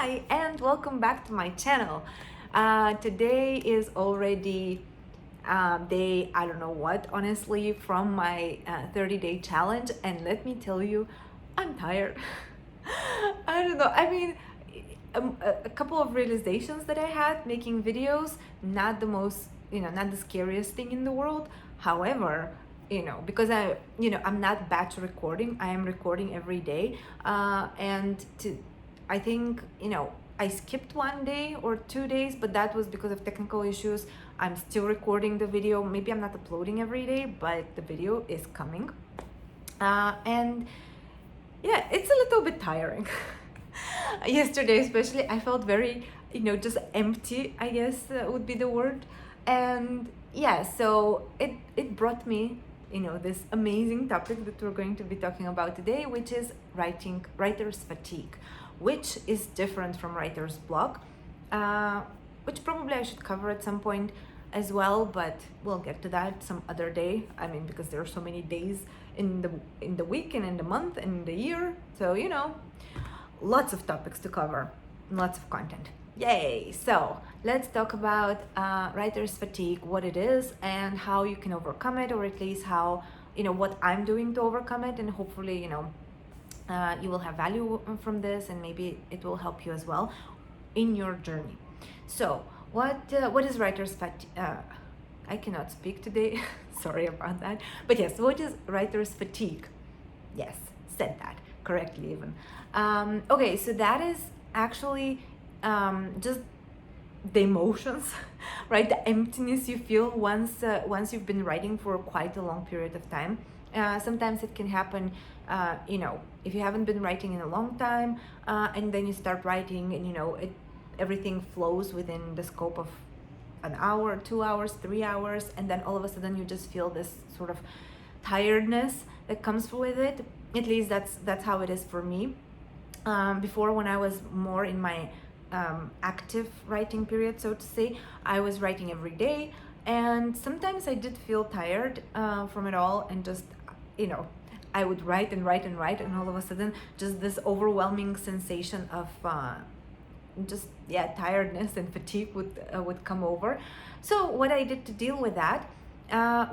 Hi and welcome back to my channel. Today is already day, I don't know what, honestly, from my 30-day challenge, and let me tell you, I'm tired. I don't know. I mean, a couple of realizations that I had making videos, not the most, not the scariest thing in the world. However, because I'm not batch recording, I am recording every day. I think, I skipped 1 day or 2 days, but that was because of technical issues. I'm still recording the video. Maybe I'm not uploading every day, but the video is coming. And yeah, it's a little bit tiring. Yesterday, especially, I felt very, just empty, I guess would be the word. And yeah, so it brought me, this amazing topic that we're going to be talking about today, which is writer's fatigue, which is different from writer's block, which probably I should cover at some point as well, but we'll get to that some other day. I mean, because there are so many days in the week and in the month and in the year, so lots of topics to cover, lots of content. Yay! So let's talk about writer's fatigue, what it is and how you can overcome it, or at least how, what I'm doing to overcome it, and hopefully, you will have value from this, and maybe it will help you as well in your journey. So what is writer's fatigue? I cannot speak today. Sorry about that. But yes, what is writer's fatigue? Yes, said that correctly even. Okay, so that is actually just the emotions, right? The emptiness you feel once you've been writing for quite a long period of time. Sometimes it can happen, if you haven't been writing in a long time, and then you start writing, and everything flows within the scope of an hour, 2 hours, 3 hours, and then all of a sudden you just feel this sort of tiredness that comes with it. At least that's how it is for me. Before, when I was more in my active writing period, so to say, I was writing every day, and sometimes I did feel tired from it all, and just I would write and write and write, and all of a sudden just this overwhelming sensation of tiredness and fatigue would come over. So what I did to deal with that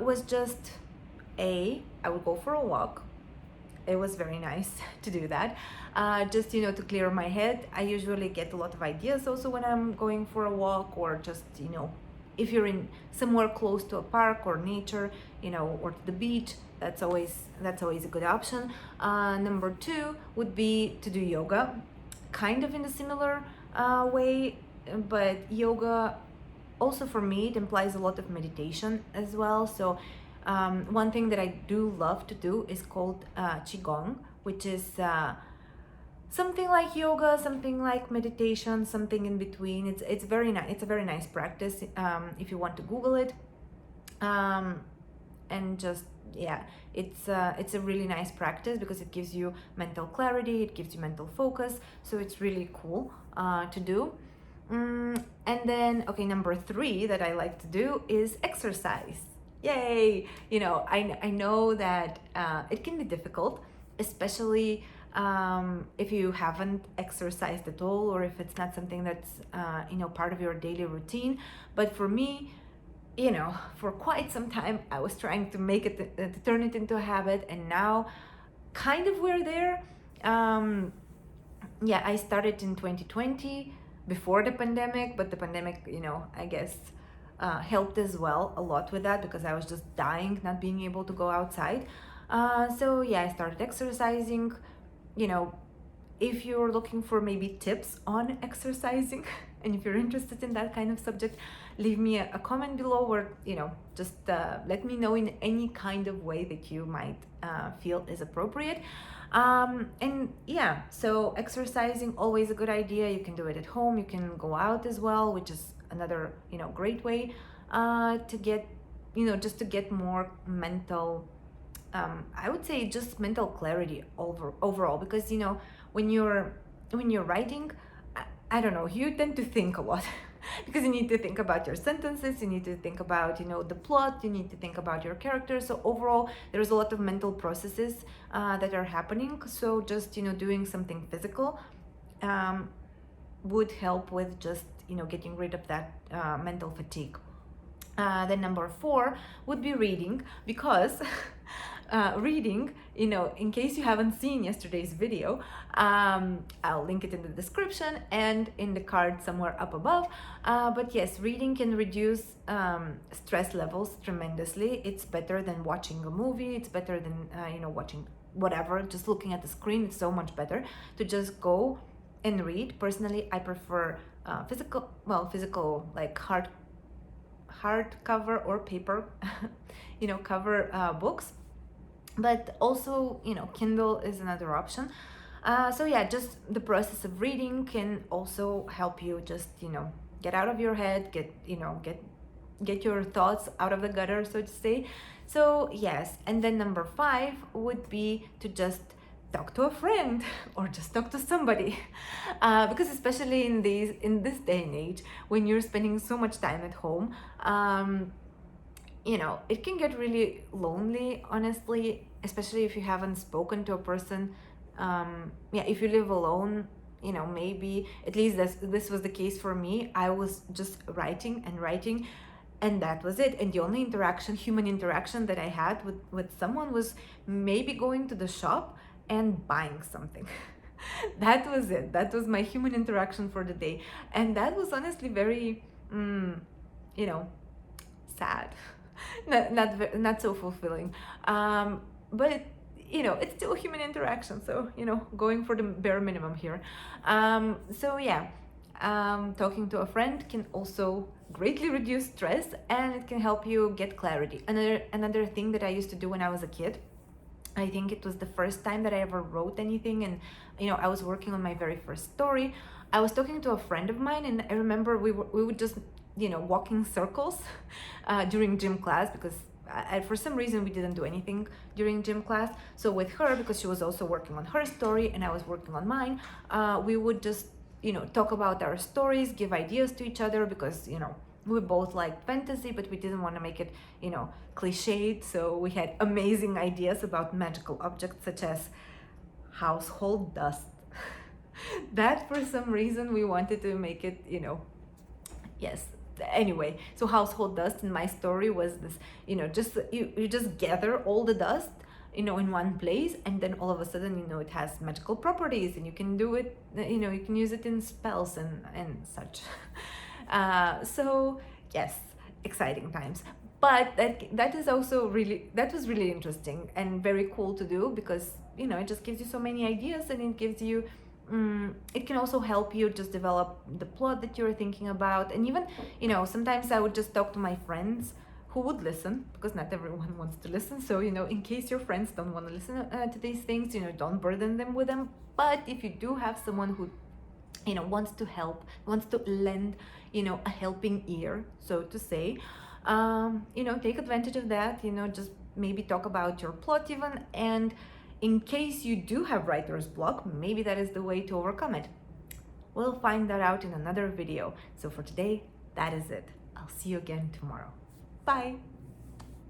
was just I would go for a walk. It was very nice to do that, just to clear my head. I usually get a lot of ideas also when I'm going for a walk, or just if you're in somewhere close to a park or nature, or to the beach, that's always a good option. Number 2 would be to do yoga, kind of in a similar way, but yoga also, for me, it implies a lot of meditation as well. So one thing that I do love to do is called qigong, which is something like yoga, something like meditation, something in between. It's very nice. It's a very nice practice if you want to Google it, and just it's a really nice practice because it gives you mental clarity, it gives you mental focus. So it's really cool to do. And then, okay, number 3 that I like to do is exercise. Yay! I know that it can be difficult, especially if you haven't exercised at all, or if it's not something that's part of your daily routine. But for me, for quite some time I was trying to make it to turn it into a habit, and now kind of we're there. I started in 2020, before the pandemic, but the pandemic, I guess helped as well a lot with that, because I was just dying not being able to go outside. So I started exercising. If you're looking for maybe tips on exercising and if you're interested in that kind of subject, leave me a comment below, or just let me know in any kind of way that you might feel is appropriate. So exercising, always a good idea. You can do it at home, you can go out as well, which is another great way to get just to get more mental, I would say just mental clarity overall, because when you're writing, I don't know, you tend to think a lot because you need to think about your sentences, you need to think about the plot, you need to think about your characters. So overall there's a lot of mental processes that are happening. So just doing something physical would help with just, getting rid of that mental fatigue. Then number 4 would be reading, because reading, in case you haven't seen yesterday's video, I'll link it in the description and in the card somewhere up above. But yes, reading can reduce stress levels tremendously. It's better than watching a movie. It's better than watching whatever, just looking at the screen. It's so much better to just go and read. Personally, I prefer physical, like hardcover or paper cover books, but also Kindle is another option. So yeah, just the process of reading can also help you just get out of your head, get your thoughts out of the gutter, so to say. So yes, and then number 5 would be to just talk to a friend or just talk to somebody, because especially in this day and age, when you're spending so much time at home, it can get really lonely, honestly, especially if you haven't spoken to a person. If you live alone, maybe, at least this was the case for me. I was just writing and writing, and that was it. And the only human interaction that I had with someone was maybe going to the shop and buying something. That was it. That was my human interaction for the day. And that was honestly very, sad. Not so fulfilling. But it's still human interaction. So, going for the bare minimum here. So yeah, talking to a friend can also greatly reduce stress, and it can help you get clarity. Another thing that I used to do when I was a kid, I think it was the first time that I ever wrote anything, and I was working on my very first story. I was talking to a friend of mine, and I remember we would just walk in circles during gym class, because for some reason we didn't do anything during gym class. So with her, because she was also working on her story and I was working on mine, we would just talk about our stories, give ideas to each other, because we both liked fantasy, but we didn't want to make it cliched. So we had amazing ideas about magical objects such as household dust. That for some reason we wanted to make it yes. Anyway, so household dust in my story was this, just you just gather all the dust in one place, and then all of a sudden it has magical properties, and you can do it, you can use it in spells and such. So yes, exciting times. But that was really interesting and very cool to do, because it just gives you so many ideas, and it gives you it can also help you just develop the plot that you're thinking about. And even sometimes I would just talk to my friends who would listen, because not everyone wants to listen. So in case your friends don't want to listen to these things, don't burden them with them. But if you do have someone who wants to help, wants to lend a helping ear, so to say, take advantage of that. Just maybe talk about your plot even, and in case you do have writer's block, maybe that is the way to overcome it. We'll find that out in another video. So for today, that is it. I'll see you again tomorrow. Bye.